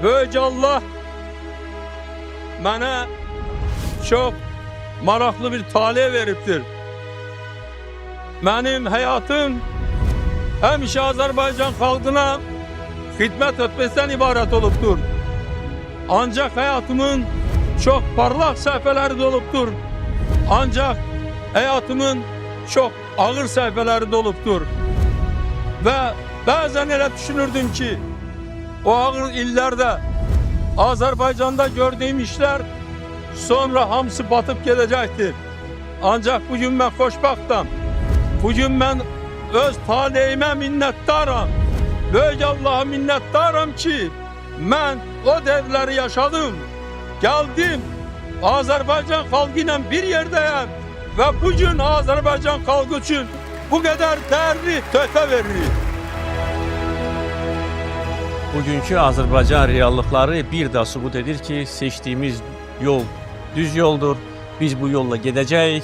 Böylece Allah bana çok maraklı bir talih veriptir. Benim hayatım hemşe Azerbaycan halkına hizmet etmesinden ibaret oluptur. Ancak hayatımın çok parlak sayfaları doluptur. Ancak hayatımın çok ağır sayfaları doluptur. Ve bazen öyle düşünürdüm ki o ağır illerde Azerbaycan'da gördüğüm işler sonra hamısı batıp gidecektir. Ancak bugün ben xoşbaxtam. Bugün ben öz talihime minnettarım. Böyük Allah'a minnettarım ki ben o devleri yaşadım. Geldim Azerbaycan halkıyla bir yerdeyim. Ve bugün Azerbaycan halkı için bu kadar değerli töhfə veririk. Bugünkü Azərbaycan reallıqları bir daha sübut edir ki, seçdiyimiz yol düz yoldur. Biz bu yolla gedəcəyik.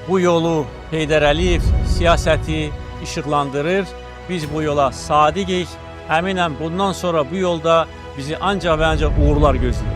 Bu yolu Heydər Əliyev siyasəti işıqlandırır. Biz bu yola sadiqik. Əminəm bundan sonra bu yolda bizi ancaq və ancaq uğurlar gözləyir.